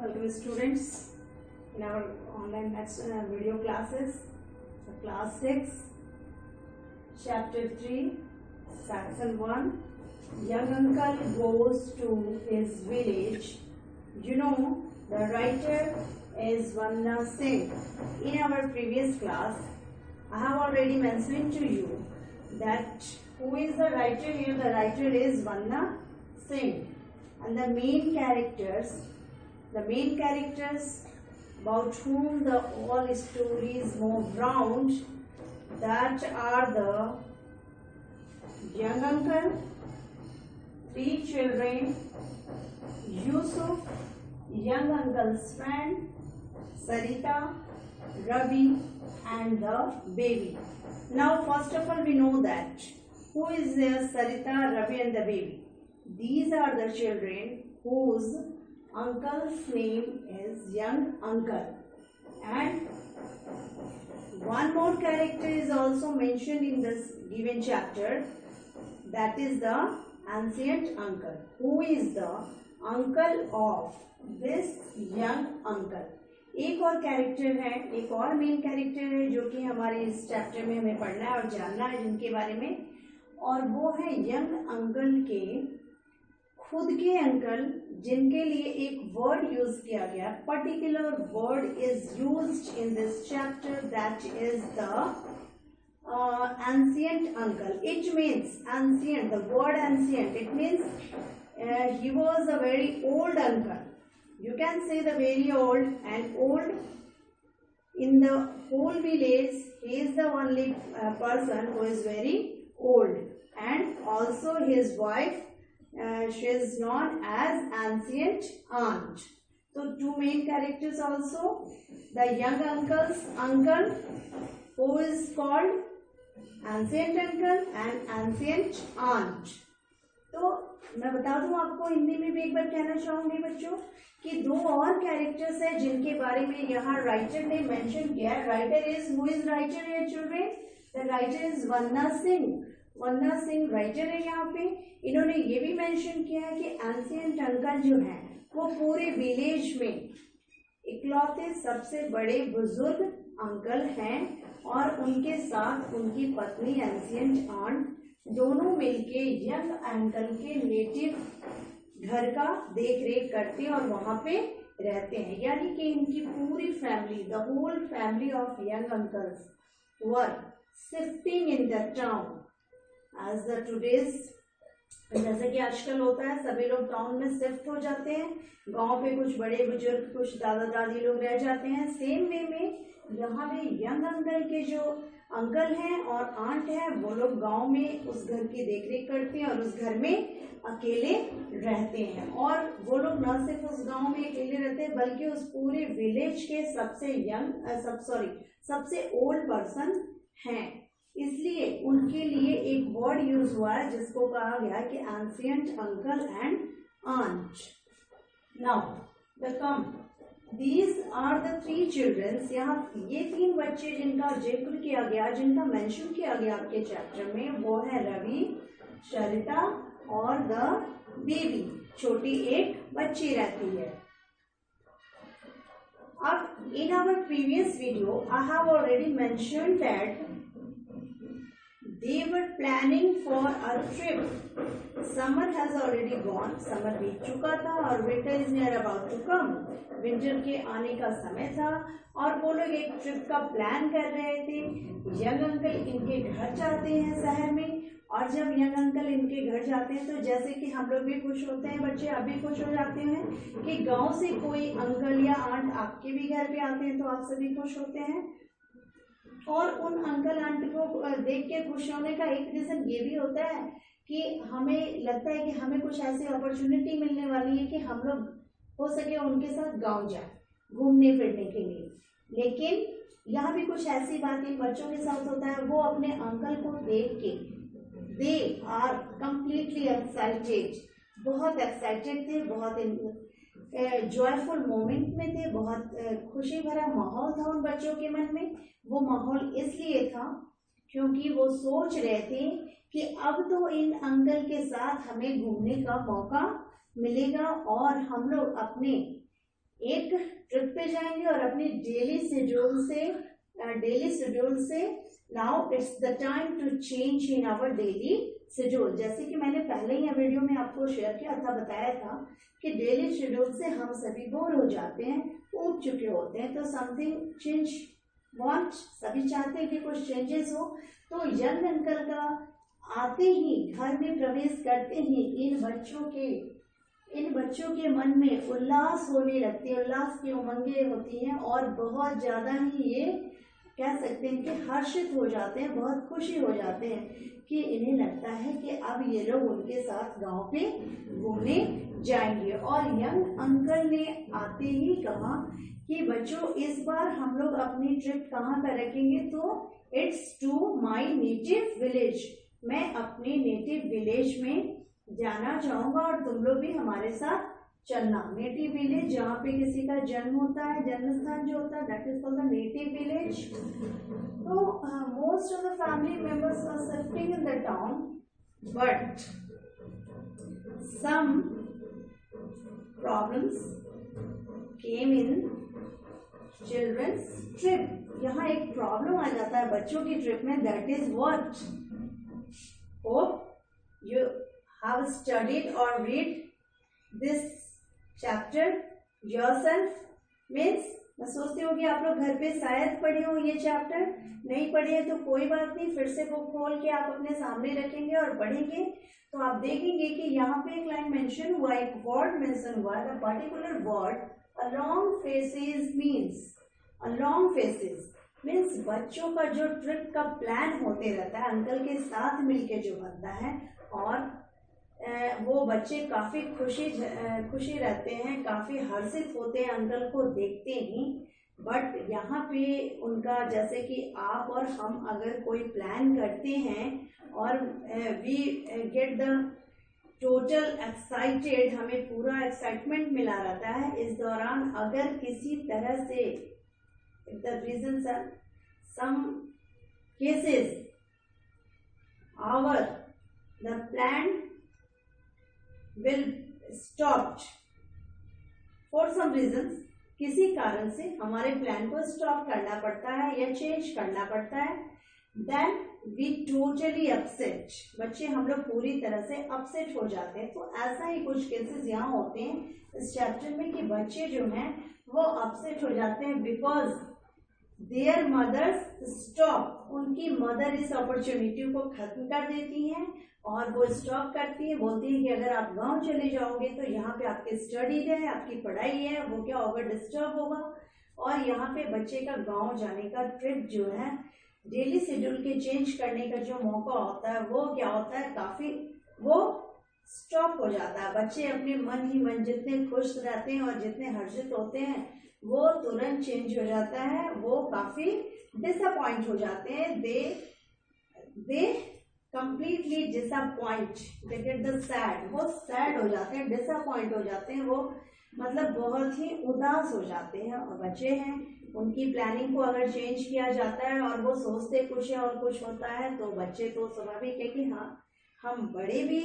Welcome students in our online maths video classes. So class 6, chapter 3, section 1. Young uncle goes to his village. You know, the writer is Vanna Singh. In our previous class, I have already mentioned to you that who is the writer here? The writer is Vanna Singh. And the main characters about whom the all stories move round, that are the young uncle, three children, Yusuf, young uncle's friend, Sarita, Ravi, and the baby. Now first of all we know that who is Sarita, Ravi and the baby. These are the children whose uncle's name is young uncle, and one more character is also mentioned in this given chapter, that is the ancient uncle, who is the uncle of this young uncle. एक और character है, एक और main character है जो कि हमारे इस चैप्टर में हमें पढ़ना है और जानना है जिनके बारे में, और वो है यंग अंकल के खुद के अंकल, जिनके लिए एक वर्ड यूज किया गया, particular word is used in this chapter, that is the ancient uncle. It means ancient, the word ancient, it means he was a very old uncle. You can say the very old, and old in the whole village, he is the only person who is very old, and also his wife, she is known as ancient aunt. So two main characters also, the young uncle's uncle who is called ancient uncle and ancient aunt. तो मैं बता दूं आपको, हिंदी में भी एक बार कहना चाहूंगी बच्चों कि दो और कैरेक्टर्स हैं जिनके बारे में यहाँ राइटर ने मेंशन किया है. Writer is, who is writer है children? The writer is Vanna Singh. Vanna Singh writer है यहाँ पे. इन्होंने ये भी मेंशन किया है कि एंशिएंट अंकल जो है वो पूरे विलेज में इकलौते सबसे बड़े बुजुर्ग अंकल हैं, और उनके साथ उनकी पत्नी एंशिएंट आंट दोनों मिलके यंग अंकल के नेटिव घर का देख रेख करते हैं और वहां पे रहते हैं. यानी कि इनकी पूरी family, the whole family of young uncles were shifting in the town as the today's. जैसे कि आजकल होता है, सभी लोग टाउन में शिफ्ट हो जाते हैं, गांव पे कुछ बड़े बुजुर्ग, कुछ दादा दादी लोग रह जाते हैं. सेम वे में यहाँ पे यंग अंकल के जो अंकल हैं और आंट है, वो लोग गांव में उस घर की देखरेख करते हैं और उस घर में अकेले रहते हैं. और वो लोग न सिर्फ उस गांव में अकेले रहते हैं बल्कि उस पूरे विलेज के सबसे ओल्ड पर्सन हैं. इसलिए उनके लिए एक वर्ड यूज हुआ है जिसको कहा गया कि ancient uncle and aunt. Now the come These are the three children. यहाँ ये तीन बच्चे जिनका जिक्र किया गया, जिनका मेंशन किया गया आपके चैप्टर में, वो है रवि, सरिता और द बेबी. छोटी एक बच्ची रहती है. अब in our previous video I have already mentioned that they were planning for a trip. Summer has already gone. Summer बीत चुका था और winter is near about to come. Winter के आने का समय था और वो लोग एक ट्रिप का प्लान कर रहे थे. यंग अंकल इनके घर जाते हैं शहर में, और जब यंग अंकल इनके घर जाते हैं तो जैसे कि हम लोग भी खुश होते हैं, बच्चे आप भी खुश हो जाते हैं कि गांव से कोई अंकल या आंट आपके भी घर पे आते हैं तो आप सभी खुश होते हैं. और उन अंकल आंटी को देख के खुश होने का एक रीजन ये भी होता है कि हमें लगता है कि हमें कुछ ऐसी अपॉर्चुनिटी मिलने वाली है कि हम लोग हो सके उनके साथ गांव जाए घूमने फिरने के लिए. लेकिन यहाँ भी कुछ ऐसी बातें बच्चों के साथ होता है, वो अपने अंकल को देख के दे आर कम्प्लीटली एक्साइटेड. बहुत एक्साइटेड थे, बहुत जॉयफुल मोमेंट में थे, बहुत खुशी भरा माहौल था उन बच्चों के मन में. वो माहौल इसलिए था क्योंकि वो सोच रहे थे कि अब तो इन अंकल के साथ हमें घूमने का मौका मिलेगा और हम लोग अपने एक ट्रिप पे जाएंगे और अपनी डेली शेड्यूल से now it's the time to change in our daily schedule. जैसे कि मैंने पहले ही वीडियो में आपको शेयर किया था, बताया था कि डेली शेड्यूल से हम सभी बोर हो जाते हैं, ऊब चुके होते हैं, तो समथिंग चेंज वांट, सभी चाहते हैं कि कुछ चेंजेस हो। तो यंग अंकल का आते ही, घर में प्रवेश करते ही इन बच्चों के मन में उल्लास होने लगती है, उल्लास की उमंगें होती हैं और बहुत ज़्यादा ही ये कह सकते हैं कि हर्षित हो जाते हैं, बहुत खुशी हो जाते हैं कि इन्हें लगता है कि अब ये लोग उनके साथ गांव पे घूमने जाएंगे। और यंग अंकल ने आते ही कहा कि बच्चों इस बार हम लोग अपनी ट्रिप कहाँ पर रखेंगे, तो it's to my native village, मैं अपने नेटिव विलेज में जाना चाहूंगा और तुम लोग भी हमारे साथ चलना। नेटिव विलेज जहाँ पे किसी का जन्म होता है, जन्म स्थान जो होता है, that is called the native village. तो most of the family members are shifting in the town, but some problems came in children's trip. यहाँ एक प्रॉब्लम आ जाता है बच्चों की ट्रिप में, that is what, hope you have studied और read this chapter yourself. Means मैं सोचती हूँ कि आप लोग घर पे शायद पढ़े हो ये चैप्टर, नहीं पढ़े तो कोई बात नहीं, फिर से बुक खोल के आप अपने सामने रखेंगे और पढ़ेंगे तो आप देखेंगे कि यहाँ पे एक लाइन मेंशन हुआ, एक वर्ड मेंशन हुआ है, the particular word along faces means, along faces means बच्चों का जो ट्रिप का प्लान होते रहता है अंकल के साथ मिलके जो बनता है, और वो बच्चे काफ़ी खुशी रहते हैं, काफ़ी हर्षित होते हैं अंकल को देखते ही। बट यहाँ पे उनका, जैसे कि आप और हम अगर कोई प्लान करते हैं और we get the total excited, हमें पूरा एक्साइटमेंट मिला रहता है, इस दौरान अगर किसी तरह से the reason some cases our the plan will stopped for some reasons, किसी कारण से हमारे प्लान को स्टॉप करना पड़ता है या चेंज करना पड़ता है, देन वी टोटली अपसेट, बच्चे हम लोग पूरी तरह से अपसेट हो जाते हैं। तो ऐसा ही कुछ केसेस यहाँ होते हैं इस चैप्टर में कि बच्चे जो हैं वो अपसेट हो जाते हैं बिकॉज देयर मदर्स स्टॉप, उनकी मदर इस अपॉर्चुनिटी को खत्म कर देती हैं और वो स्टॉप करती है, बोलती है कि अगर आप गांव चले जाओगे तो यहाँ पे आपकी स्टडी है, आपकी पढ़ाई है, वो क्या होगा, डिस्टर्ब होगा। और यहाँ पे बच्चे का गांव जाने का ट्रिप जो है, डेली शेड्यूल के चेंज करने का जो मौका होता है वो क्या होता है, काफ़ी वो स्टॉप हो जाता है। बच्चे अपने मन ही मन जितने खुश रहते हैं और जितने हर्षित होते हैं वो तुरंत चेंज हो जाता है, वो काफ़ी डिसअपॉइंट हो जाते हैं, दे completely disappoint, they get the sad, वो सैड हो जाते हैं, डिसअपॉइंट हो जाते हैं, वो मतलब बहुत ही उदास हो जाते हैं। और बच्चे हैं, उनकी प्लानिंग को अगर चेंज किया जाता है और वो सोचते कुछ है और कुछ होता है, तो बच्चे तो स्वाभाविक है कि हाँ, हम बड़े भी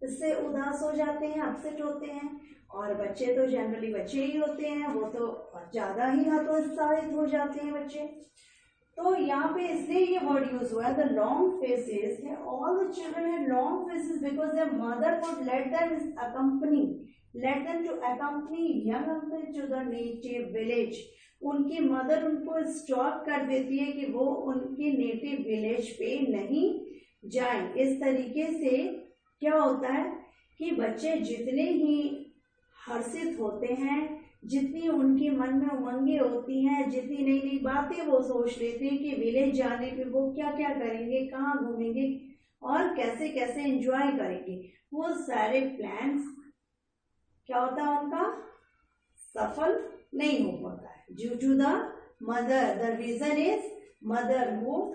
इससे उदास हो जाते हैं, अपसेट होते हैं। और बच्चे तो जनरली बच्चे ही होते हैं, वो तो ज़्यादा ही हतोत्साहित हो जाते हैं बच्चे। तो यहाँ पे इसलिए ये वर्ड यूज हुआ है, the long faces, all the children had long faces because their mother would let them to accompany young uncle to the native village. उनकी मदर उनको स्टॉप कर देती है कि वो उनके नेटिव विलेज पे नहीं जाएं। इस तरीके से क्या होता है कि बच्चे जितने ही हर्षित होते हैं, जितनी उनके मन में उमंगें होती हैं, जितनी नई नई बातें वो सोच लेते हैं कि विलेज जाने पे वो क्या क्या करेंगे, कहाँ घूमेंगे और कैसे कैसे एंजॉय करेंगे, वो सारे प्लान्स क्या होता है उनका सफल नहीं हो पाता है due to the mother. The reason is mother who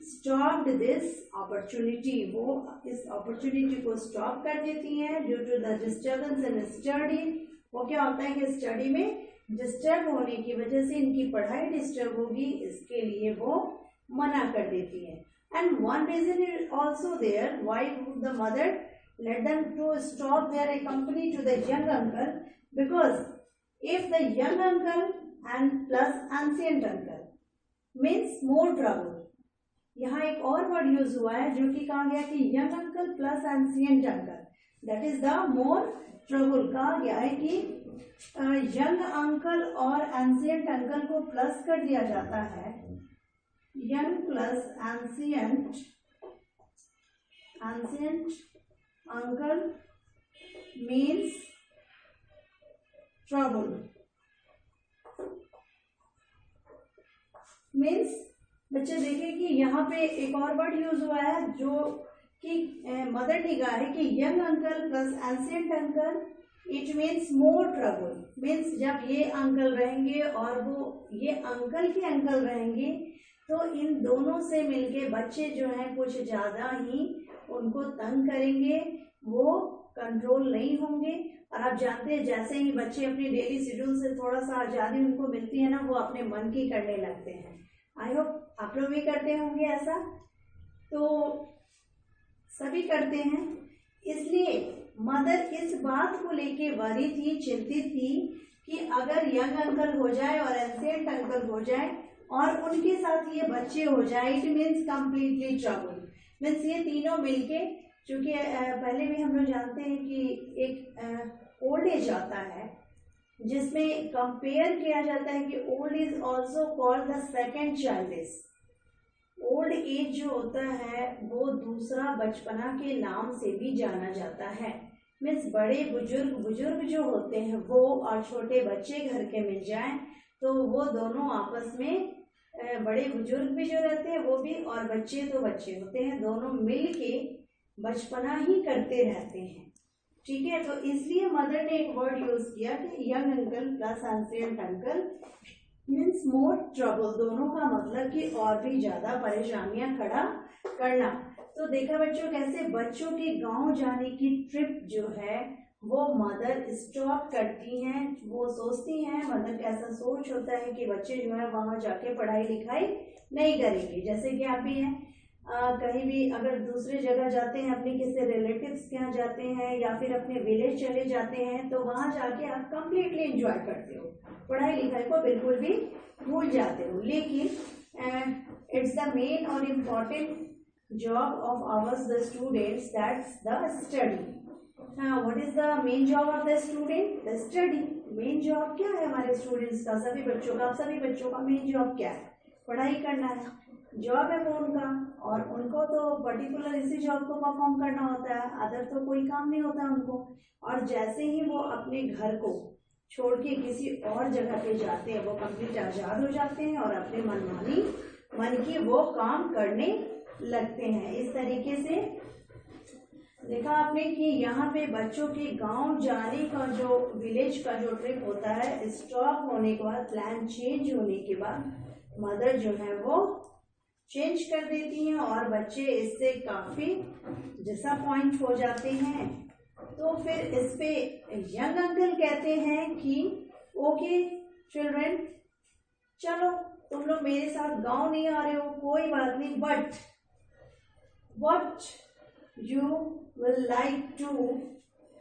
stopped this opportunity, वो इस अपॉर्चुनिटी को स्टॉप कर देती हैं due to the disturbance in study. वो क्या होता है कि स्टडी में डिस्टर्ब होने की वजह से इनकी पढ़ाई डिस्टर्ब होगी, इसके लिए वो मना कर देती है। And one reason is also there why the mother let them to stop their company to the young uncle, because if the young uncle and plus ancient uncle means more trouble. यहाँ एक और word use हुआ है जो कि कहा गया कि young uncle plus ancient uncle, that is the more trouble. कहा गया है कि यंग अंकल और एंशिएंट अंकल को प्लस कर दिया जाता है. Young plus ancient uncle means trouble. Means बच्चे देखें कि यहाँ पे एक और वर्ड यूज हुआ है जो कि मदर ने कहा है कि young uncle plus ancient uncle it means more trouble. Means जब ये अंकल रहेंगे और वो ये अंकल के अंकल रहेंगे तो इन दोनों से मिलके बच्चे जो हैं कुछ ज़्यादा ही उनको तंग करेंगे, वो कंट्रोल नहीं होंगे. और आप जानते हैं जैसे ही बच्चे अपनी डेली शेड्यूल से थोड़ा सा आज़ादी उनको मिलती है ना, वो अपने मन की करने लगते हैं. आई होप आप लोग भी करते होंगे ऐसा, तो सभी करते हैं. इसलिए मदर इस बात को लेके वरी थी, चिंतित थी कि अगर यंग अंकल हो जाए और एंशिएंट अंकल हो जाए और उनके साथ ये बच्चे हो जाए, it means completely trouble. Means ये तीनों मिलके, चूंकि पहले भी हम लोग जानते हैं कि एक ओल्ड एज आता है जिसमें कंपेयर किया जाता है कि old is also called the second childish. Old age जो होता है वो दूसरा बचपना के नाम से भी जाना जाता है. मीन्स बड़े बुजुर्ग जो होते हैं वो और छोटे बच्चे घर के मिल जाएं तो वो दोनों आपस में, बड़े बुजुर्ग भी जो रहते हैं वो भी और बच्चे तो बच्चे होते हैं, दोनों मिल के बचपना ही करते रहते हैं. ठीक है, तो इसलिए मदर ने एक वर्ड यूज किया कि young uncle plus ancient uncle means more trouble. दोनों का मतलब कि और भी ज्यादा परेशानियां खड़ा करना. तो देखा बच्चों कैसे बच्चों के गांव जाने की ट्रिप जो है वो मदर स्टॉप करती हैं. वो सोचती हैं, मदर का ऐसा सोच होता है कि बच्चे जो है वहां जाके पढ़ाई लिखाई नहीं करेंगे. जैसे कि आप भी हैं, कहीं भी अगर दूसरे जगह जाते हैं, अपने किसी रिलेटिव्स के यहाँ जाते हैं या फिर अपने विलेज चले जाते हैं तो वहां जाके आप कंप्लीटली एंजॉय करते हो, पढ़ाई लिखाई को बिल्कुल भी भूल जाते हो. लेकिन इट्स द मेन और important job of hours the students, that's the study. What is the main job of the student? The study. Main job क्या है हमारे स्टूडेंट्स का, सभी बच्चों का मेन जॉब क्या है? पढ़ाई करना है. जॉब है वो उनका, और उनको तो पर्टिकुलर इसी जॉब को परफॉर्म करना होता है, अदर तो कोई काम नहीं होता उनको. और जैसे ही वो अपने घर को छोड़ के किसी और जगह पे जाते हैं वो कंप्लीट आज़ाद हो जाते हैं और अपने मन की वो काम करने लगते हैं. इस तरीके से देखा आपने कि यहाँ पे बच्चों के गांव जाने का जो विलेज का जो ट्रिप होता है, स्टॉप होने के बाद, प्लान चेंज होने के बाद मदर जो है वो चेंज कर देती हैं और बच्चे इससे काफी डिसअपॉइंट हो जाते हैं. तो फिर इस पे यंग अंकल कहते हैं कि ओके चिल्ड्रन, चलो तुम लोग मेरे साथ गांव नहीं आ रहे हो, कोई बात नहीं, but what you will like to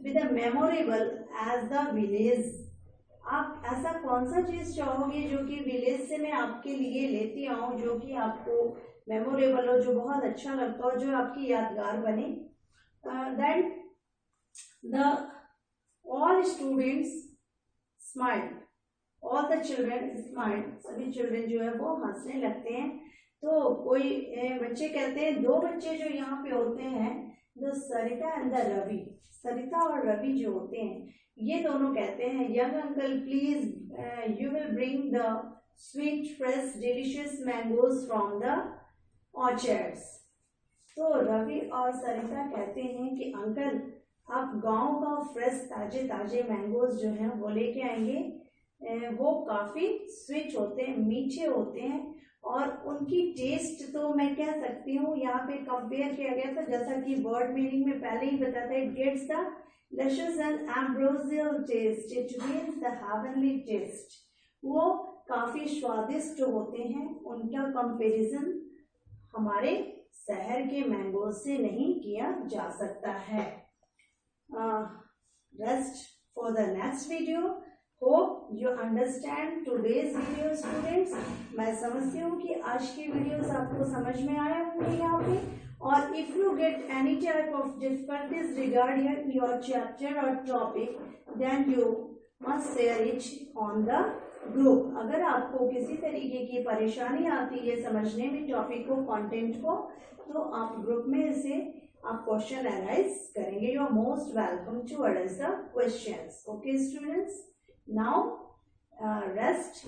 be the memorable as the village. आप ऐसा कौन सा चीज चाहोगे जो कि विलेज से मैं आपके लिए लेती आऊं, जो कि आपको मेमोरेबल हो, जो बहुत अच्छा लगता हो, जो आपकी यादगार बने. Then the all students smile, all the children smile. सभी चिल्ड्रन जो है वो हंसने लगते हैं. तो कोई बच्चे कहते हैं, दो बच्चे जो यहाँ पे होते हैं, the Sarita and the Ravi, Sarita और रवि जो होते हैं ये दोनों कहते हैं, young uncle please you will bring the sweet fresh delicious mangoes from the orchards. तो रवि और सरिता कहते हैं कि अंकल आप गांव का फ्रेश ताजे ताजे मैंगोज जो हैं वो लेके आएंगे. वो काफी स्वीट होते हैं, मीठे होते हैं, और उनकी टेस्ट तो मैं कह सकती हूँ यहाँ पे कंपेयर किया गया था, जैसा कि वर्ड मीनिंग में पहले ही बताता है, it gets the luscious and ambrosial taste, it means the heavenly taste. वो काफी स्वादिष्ट होते हैं, उनका कंपैरिजन हमारे शहर के मैंगो से नहीं किया जा सकता है. rest for the next video. Hope you understand today's video students. मैं समझती हूँ कि आज की वीडियोस आपको समझ में आए होंगे यहाँ पे. और if you get any type of difficulties regarding your chapter or topic, then you must share it on the group. अगर आपको किसी तरीके की परेशानी आती है समझने में टॉपिक को, कंटेंट को, तो आप ग्रुप में इसे आप क्वेश्चन अराइज करेंगे. You are most welcome to arise the questions. Okay students, now rest.